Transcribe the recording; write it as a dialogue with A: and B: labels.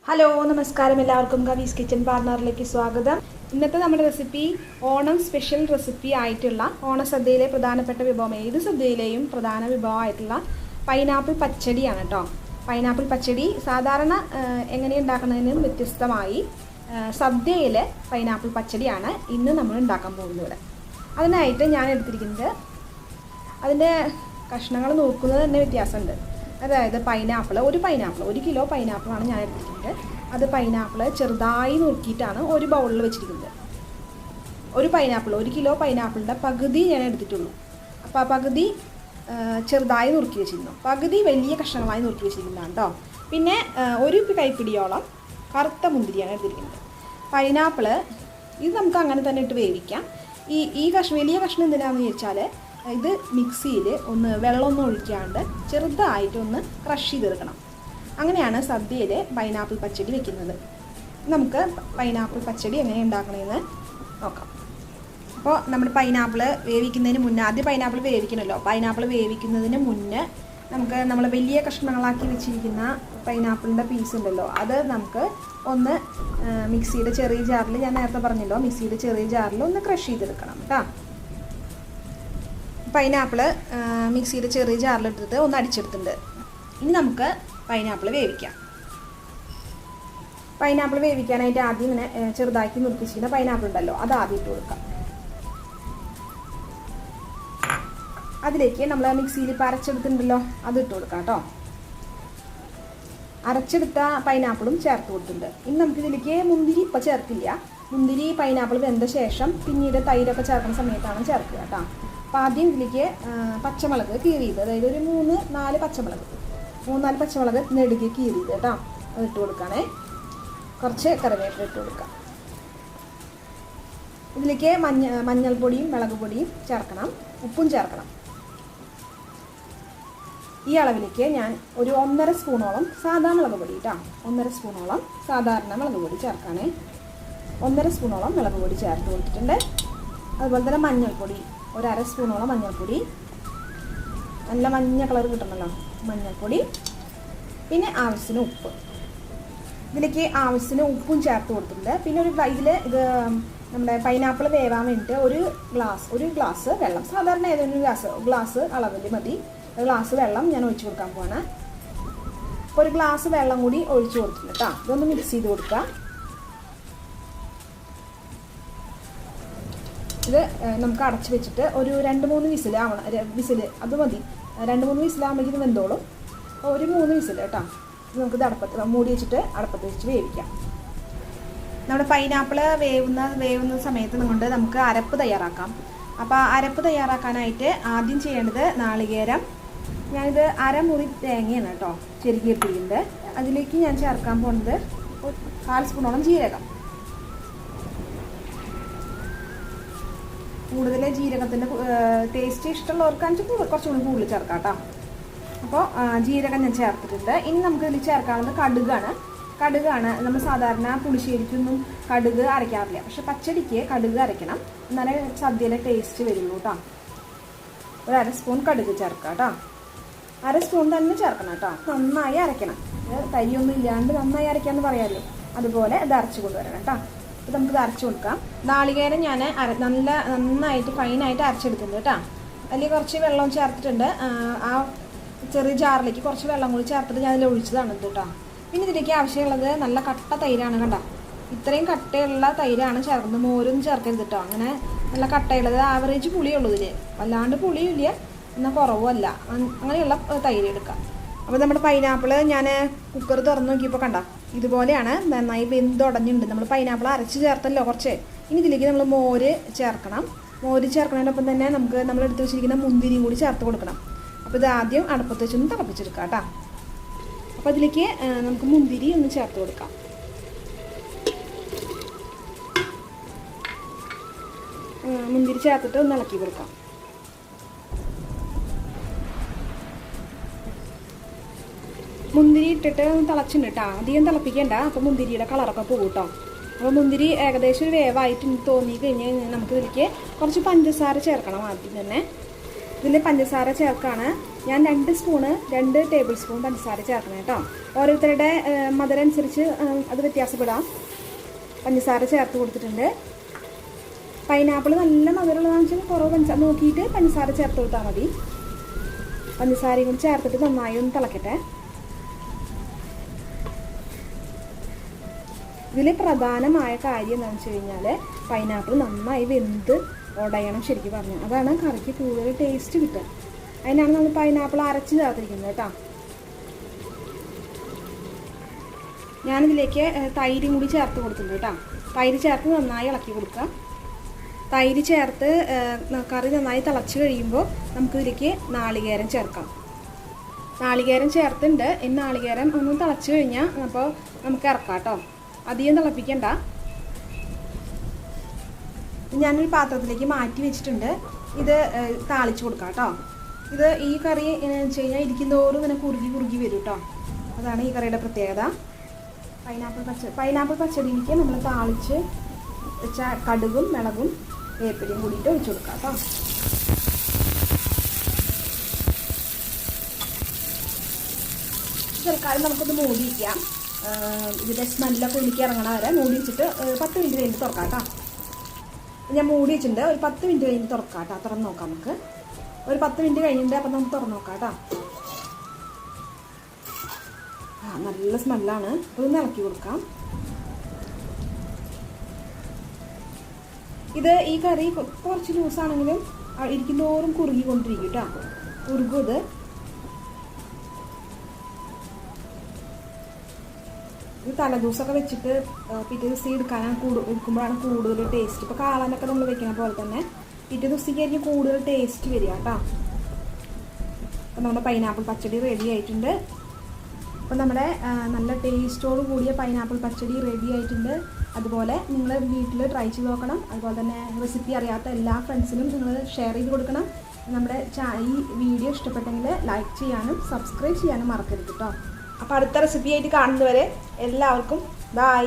A: Hello നമസ്കാരം, എല്ലാവർക്കും കവീസ് kitchen പാർട്ണറിലേക്ക് സ്വാഗതം. ഇന്നത്തെ നമ്മുടെ റെസിപ്പി ഓണം സ്പെഷ്യൽ റെസിപ്പി ആയിട്ടുള്ള ഓണസദ്യയിലെ പ്രധാനപ്പെട്ട വിഭവം, ഏത് സദ്യയിലെയും പ്രധാന വിഭവമായിട്ടുള്ള പൈനാപ്പിൾ പച്ചടിയാണ് കേട്ടോ. പൈനാപ്പിൾ പച്ചടി സാധാരണ എങ്ങനെ ഉണ്ടാക്കുന്നതിനും വ്യത്യസ്തമായി സദ്യയിലെ പൈനാപ്പിൾ പച്ചടിയാണ് ഇന്ന് നമ്മൾ ഉണ്ടാക്കാൻ പോകുന്നത്. ഇവിടെ അതിനായിട്ട് ഞാൻ എടുത്തിരിക്കുന്നത്, അതിൻ്റെ കഷ്ണങ്ങൾ നോക്കുന്നത് തന്നെ വ്യത്യാസമുണ്ട്. അതായത് ഒരു കിലോ പൈനാപ്പിളാണ് ഞാൻ എടുത്തിരിക്കുന്നത്. അത് പൈനാപ്പിൾ ചെറുതായി നുറുക്കിയിട്ടാണ് ഒരു ബൗളിൽ വെച്ചിരിക്കുന്നത്. ഒരു കിലോ പൈനാപ്പിളിൻ്റെ പകുതി ഞാൻ എടുത്തിട്ടുള്ളൂ. അപ്പോൾ ആ പകുതി ചെറുതായി നുറുക്കി വെച്ചിരുന്നു, പകുതി വലിയ കഷ്ണങ്ങളായി നുറുക്കി വെച്ചിരിക്കുന്നതാണ് കേട്ടോ. പിന്നെ ഒരു കൈപ്പിടിയോളം കറുത്ത മുന്തിരിയാണ് എടുത്തിരിക്കുന്നത്. പൈനാപ്പിൾ ഇത് നമുക്ക് അങ്ങനെ തന്നെ ഇട്ട് വേവിക്കാം. ഈ വലിയ കഷ്ണം എന്തിനാണെന്ന് ചോദിച്ചാൽ, ഇത് മിക്സിയിൽ ഒന്ന് വെള്ളമൊന്നും ഒഴിക്കാണ്ട് ചെറുതായിട്ടൊന്ന് ക്രഷ് ചെയ്തെടുക്കണം. അങ്ങനെയാണ് സദ്യയിൽ പൈനാപ്പിൾ പച്ചടി വെക്കുന്നത്. നമുക്ക് പൈനാപ്പിൾ പച്ചടി എങ്ങനെ ഉണ്ടാക്കണമെന്ന് നോക്കാം. അപ്പോൾ നമ്മുടെ പൈനാപ്പിൾ വേവിക്കുന്നതിന് മുന്നേ, ആദ്യം പൈനാപ്പിൾ വേവിക്കണമല്ലോ. പൈനാപ്പിൾ വേവിക്കുന്നതിന് മുന്നേ നമ്മൾ വലിയ കഷ്ണങ്ങളാക്കി വെച്ചിരിക്കുന്ന പൈനാപ്പിളിൻ്റെ പീസ് ഉണ്ടല്ലോ, അത് നമുക്ക് ഒന്ന് മിക്സിയുടെ ചെറിയ ജാറിൽ, ഞാൻ നേരത്തെ പറഞ്ഞല്ലോ, മിക്സിയുടെ ചെറിയ ജാറിൽ ഒന്ന് ക്രഷ് ചെയ്തെടുക്കണം കേട്ടോ. പൈനാപ്പിൾ മിക്സിയുടെ ചെറിയ ജാറിലെടുത്തിട്ട് ഒന്ന് അടിച്ചെടുത്തിട്ടുണ്ട്. ഇനി നമുക്ക് പൈനാപ്പിൾ വേവിക്കാം. പൈനാപ്പിൾ വേവിക്കാനായിട്ട് ആദ്യം ഇങ്ങനെ ചെറുതാക്കി നുറുക്കിച്ചിരിക്കുന്ന പൈനാപ്പിൾ ഉണ്ടല്ലോ, അത് ആദ്യം ഇട്ട് കൊടുക്കാം. അതിലേക്ക് നമ്മൾ മിക്സിയിൽ ഇപ്പോൾ അരച്ചെടുത്തിട്ടുണ്ടല്ലോ, അത് ഇട്ട് കൊടുക്കാം കേട്ടോ. അരച്ചെടുത്ത പൈനാപ്പിളും ചേർത്ത് കൊടുത്തിട്ടുണ്ട്. ഇനി നമുക്കിതിലേക്ക് മുന്തിരി ഇപ്പോൾ ചേർക്കില്ല. മുന്തിരി പൈനാപ്പിൾ വെന്ത ശേഷം പിന്നീട് തൈരൊക്കെ ചേർക്കുന്ന സമയത്താണ് ചേർക്കുക കേട്ടോ. അപ്പോൾ ആദ്യം ഇതിലേക്ക് പച്ചമുളക് കീറിയത്, അതായത് ഒരു 3-4 പച്ചമുളക് നെടുകി കീറിയത് കേട്ടോ, അത് ഇട്ട് കൊടുക്കുകയാണേ. കുറച്ച് കറിവേപ്പില ഇട്ട് കൊടുക്കാം. ഇതിലേക്ക് മഞ്ഞൾപ്പൊടിയും മുളക് പൊടിയും ചേർക്കണം, ഉപ്പും ചേർക്കണം. ഈ അളവിലേക്ക് ഞാൻ ഒരു 1.5 സ്പൂണോളം സാധാ മുളക് പൊടി കേട്ടോ, 1.5 സ്പൂണോളം സാധാരണ മുളക് പൊടി ചേർക്കാനേ. 1.5 സ്പൂണോളം മുളക് പൊടി ചേർത്ത് കൊടുത്തിട്ടുണ്ട്. അതുപോലെ തന്നെ മഞ്ഞൾപ്പൊടി, ഒരു 1/2 സ്പൂണോളം മഞ്ഞൾപ്പൊടി, നല്ല മഞ്ഞ കളർ കിട്ടണമല്ലോ, മഞ്ഞൾപ്പൊടി. പിന്നെ ആവശ്യത്തിന് ഉപ്പ്, ഇതിലേക്ക് ആവശ്യത്തിന് ഉപ്പും ചേർത്ത് കൊടുത്തിട്ടുണ്ട്. പിന്നെ ഇത് നമ്മുടെ പൈനാപ്പിൾ വേവാൻ വേണ്ടിയിട്ട് ഒരു ഗ്ലാസ് വെള്ളം, സാധാരണ ഏതെങ്കിലും ഗ്ലാസ് അളവിൽ മതി, ഒരു ഗ്ലാസ് വെള്ളം ഞാൻ ഒഴിച്ചു കൊടുക്കാൻ പോവാണ്. അപ്പോൾ ഒരു ഗ്ലാസ് വെള്ളം കൂടി ഒഴിച്ചു കൊടുത്തിട്ടുണ്ട് കേട്ടോ. ഇതൊന്ന് മിക്സ് ചെയ്ത് കൊടുക്കുക. ഇത് നമുക്ക് അടച്ച് വെച്ചിട്ട് ഒരു 2-3 വിസിൽ അത് മതി. 2-3 വിസിലാകുമ്പോഴേക്കും ഇത് വെന്തോളും. ഒരു 3 വിസിൽ കേട്ടോ. നമുക്കിത് മൂടി വെച്ചിട്ട് അടപ്പത്ത് വെച്ച് വേവിക്കാം. നമ്മുടെ പൈനാപ്പിൾ വേവുന്ന സമയത്ത് കൊണ്ട് നമുക്ക് അരപ്പ് തയ്യാറാക്കാം. അപ്പോൾ അരപ്പ് തയ്യാറാക്കാനായിട്ട് ആദ്യം ചെയ്യേണ്ടത് നാളികേരം. ഞാനിത് 1/2 മുറി തേങ്ങയാണ് കേട്ടോ ചെരുകിയിട്ടിരിക്കുന്നത്. അതിലേക്ക് ഞാൻ ചേർക്കാൻ പോകുന്നത് 1/4 സ്പൂണോളം ജീരകം. കൂടുതൽ ജീരകത്തിൻ്റെ ടേസ്റ്റ് ഇഷ്ടമുള്ളവർക്കാണെങ്കിൽ കുറച്ചുകൂടി കൂടുതൽ ചേർക്കാം കേട്ടോ. അപ്പോൾ ജീരകം ഞാൻ ചേർത്തിട്ടുണ്ട്. ഇനി നമുക്ക് ഇതിൽ ചേർക്കാവുന്നത് കടുകാണ്. നമ്മൾ സാധാരണ പുളിശ്ശേരിക്കൊന്നും കടുക് അരയ്ക്കാറില്ല, പക്ഷെ പച്ചടിക്ക് കടുക് അരയ്ക്കണം, എന്നാലേ സദ്യയിലെ ടേസ്റ്റ് വരുള്ളൂ കേട്ടോ. ഒരു 1/2 സ്പൂൺ കടുക് ചേർക്കാം കേട്ടോ. 1/2 സ്പൂൺ തന്നെ ചേർക്കണം കേട്ടോ. നന്നായി അരയ്ക്കണം, തരിയൊന്നും ഇല്ലാണ്ട് നന്നായി അരയ്ക്കാമെന്ന് പറയാമല്ലോ, അതുപോലെ ഇത് അരച്ച് കൊണ്ടുവരണം കേട്ടോ. അപ്പോൾ നമുക്കിത് അരച്ച് കൊടുക്കാം. നാളികേരം ഞാൻ നന്നായിട്ട് ഫൈനായിട്ട് അരച്ചെടുത്തിട്ടുണ്ട് കേട്ടോ. അതിൽ കുറച്ച് വെള്ളം ചേർത്തിട്ടുണ്ട്. ആ ചെറിയ ജാറിലേക്ക് കുറച്ച് വെള്ളം കൂടി ചേർത്തിട്ട് ഞാൻ അതിൽ ഒഴിച്ചതാണ് ഇത് കേട്ടോ. പിന്നെ ഇതിലേക്ക് ആവശ്യമുള്ളത് നല്ല കട്ട തൈരാണ് കണ്ടോ. ഇത്രയും കട്ടയുള്ള തൈരാണ് ചേർക്കുന്നത്, മോരൊന്നും ചേർക്കരുത് കേട്ടോ. അങ്ങനെ നല്ല കട്ടയുള്ളത്, ആവറേജ് പുളിയുള്ളൂ ഇതിൽ, വല്ലാണ്ട് പുളിയില്ല എന്നാൽ കുറവുമല്ല, അങ്ങനെയുള്ള തൈര് എടുക്കാം. അപ്പോൾ നമ്മുടെ പൈനാപ്പിൾ ഞാൻ കുക്കർ തുറന്ന് നോക്കിയപ്പോൾ കണ്ട ഇതുപോലെയാണ്, നന്നായി വെന്തുടഞ്ഞിട്ടുണ്ട്. നമ്മൾ പൈനാപ്പിൾ അരച്ച് ചേർത്തല്ലോ കുറച്ച്. ഇനി ഇതിലേക്ക് നമ്മൾ മോര് ചേർക്കണം. മോര് ചേർക്കുന്നതിനൊപ്പം തന്നെ നമ്മൾ എടുത്ത് വെച്ചിരിക്കുന്ന മുന്തിരിയും കൂടി ചേർത്ത് കൊടുക്കണം. അപ്പോൾ ഇത് ആദ്യം അടുപ്പത്ത് വെച്ചൊന്ന് തിളപ്പിച്ചെടുക്കാം കേട്ടോ. അപ്പോൾ അതിലേക്ക് നമുക്ക് മുന്തിരി ഒന്ന് ചേർത്ത് കൊടുക്കാം. മുന്തിരി ചേർത്തിട്ട് ഒന്ന് ഇളക്കി കൊടുക്കാം. മുന്തിരി ഇട്ടിട്ട് തിളച്ചിട്ടുണ്ട് കേട്ടോ. അധികം തിളപ്പിക്കേണ്ട, അപ്പോൾ മുന്തിരിയുടെ കളറൊക്കെ പോകും കേട്ടോ. അപ്പോൾ മുന്തിരി ഏകദേശം ഒരു വേവായിട്ട് തോന്നി കഴിഞ്ഞ് കഴിഞ്ഞാൽ നമുക്ക് ഇതിലേക്ക് കുറച്ച് പഞ്ചസാര ചേർക്കണം ആദ്യം തന്നെ. ഇതിൽ പഞ്ചസാര ചേർക്കാണ്. ഞാൻ 2 ടേബിൾ സ്പൂൺ പഞ്ചസാര ചേർക്കണം കേട്ടോ. ഓരോരുത്തരുടെ മധുരം അനുസരിച്ച് അത് വ്യത്യാസപ്പെടാം. പഞ്ചസാര ചേർത്ത് കൊടുത്തിട്ടുണ്ട്. പൈനാപ്പിൾ നല്ല മധുരമുള്ളതാണെന്ന് വെച്ചാൽ കുറവ് പഞ്ചസാര നോക്കിയിട്ട് പഞ്ചസാര ചേർത്ത് കൊടുത്താൽ മതി. പഞ്ചസാരയും കൂടി ചേർത്തിട്ട് നന്നായി ഒന്ന് തിളക്കട്ടെ. ഇതിൽ പ്രധാനമായ കാര്യം എന്താണെന്ന് വെച്ച് കഴിഞ്ഞാൽ പൈനാപ്പിൾ നന്നായി വെന്ത് ഉടയണം. ശരിക്കും പറഞ്ഞാൽ അതാണ് കറിക്ക് കൂടുതൽ ടേസ്റ്റ് കിട്ടുക. അതിനാണ് നമ്മൾ പൈനാപ്പിൾ അരച്ച് ചേർത്തിരിക്കുന്നത് കേട്ടോ. ഞാനിതിലേക്ക് തൈരും കൂടി ചേർത്ത് കൊടുത്തിട്ടുണ്ട് കേട്ടോ. തൈര് ചേർത്ത് നന്നായി ഇളക്കി കൊടുക്കുക. തൈര് ചേർത്ത് കറി നന്നായി തിളച്ച് കഴിയുമ്പോൾ നമുക്കിതിലേക്ക് നാളികേരം ചേർക്കാം. നാളികേരം ചേർത്തിട്ടുണ്ട്. ഈ നാളികേരം ഒന്ന് തിളച്ച് കഴിഞ്ഞാൽ അപ്പോൾ നമുക്ക് ഇറക്കാം കേട്ടോ. അധികം തിളപ്പിക്കണ്ട. ഞാനൊരു പാത്രത്തിലേക്ക് മാറ്റി വെച്ചിട്ടുണ്ട്. ഇത് താളിച്ച് കൊടുക്കാം കേട്ടോ. ഇത് ഈ കറി എന്ന് വെച്ച് കഴിഞ്ഞാൽ ഇരിക്കുന്നതോറും ഇങ്ങനെ കുറുകി വരും കേട്ടോ. അതാണ് ഈ കറിയുടെ പ്രത്യേകത. പൈനാപ്പിൾ പച്ചടിയിലേക്ക് നമ്മൾ താളിച്ച് വെച്ച കടുകും മിളകും വേപ്പിലയും കൂടിയിട്ട് ഒഴിച്ചു കൊടുക്കാം കേട്ടോ. ചെറുക്കാലം നമുക്കൊന്ന് മൂടി വയ്ക്കാം. ഇതിൻ്റെ സ്മെല്ലൊക്കെ എനിക്ക് ഇറങ്ങണ വരെ മൂടി വെച്ചിട്ട് 10 മിനിറ്റ് കഴിഞ്ഞിട്ട് തുറക്കാം കേട്ടോ. ഞാൻ മൂടി വെച്ചിട്ടുണ്ട്. ഒരു 10 മിനിറ്റ് കഴിഞ്ഞിട്ട് തുറക്കാം കേട്ടോ. തുറന്ന് നോക്കാം നമുക്ക്. ഒരു 10 മിനിറ്റ് കഴിഞ്ഞിട്ടുണ്ട്. അപ്പം നമുക്ക് തുറന്ന് നോക്കാം കേട്ടോ. നല്ല സ്മെല്ലാണ്. ഇതൊന്ന് ഇളക്കി കൊടുക്കാം. ഈ കറി കുറച്ച് ലൂസാണെങ്കിലും ഇരിക്കുന്നതോറും കുറുകിക്കൊണ്ടിരിക്കും കേട്ടോ. കുറുകും ഇത്. തലേദിവസമൊക്കെ വെച്ചിട്ട് പിറ്റേ ദിവസം എടുക്കുമ്പോഴാണ് കൂടുതൽ ടേസ്റ്റ്. ഇപ്പോൾ കാളനൊക്കെ നമ്മൾ വെക്കുന്ന പോലെ തന്നെ പിറ്റേ ദിവസത്തേക്കായിരിക്കും കൂടുതൽ ടേസ്റ്റ് വരിക കേട്ടോ. അപ്പം നമ്മുടെ പൈനാപ്പിൾ പച്ചടി റെഡി ആയിട്ടുണ്ട്. അപ്പം നമ്മുടെ നല്ല ടേസ്റ്റോട് കൂടിയ പൈനാപ്പിൾ പച്ചടി റെഡി ആയിട്ടുണ്ട്. അതുപോലെ നിങ്ങൾ വീട്ടിൽ ട്രൈ ചെയ്ത് നോക്കണം. അതുപോലെ തന്നെ റെസിപ്പി അറിയാത്ത എല്ലാ ഫ്രണ്ട്സിനും നിങ്ങൾ ഷെയർ ചെയ്ത് കൊടുക്കണം. നമ്മുടെ ഈ വീഡിയോ ഇഷ്ടപ്പെട്ടെങ്കിൽ ലൈക്ക് ചെയ്യാനും സബ്സ്ക്രൈബ് ചെയ്യാനും മറക്കരുത് കേട്ടോ. അപ്പോൾ അടുത്ത റെസിപ്പി ആയിട്ട് കാണുന്നവരെ എല്ലാവർക്കും ബൈ.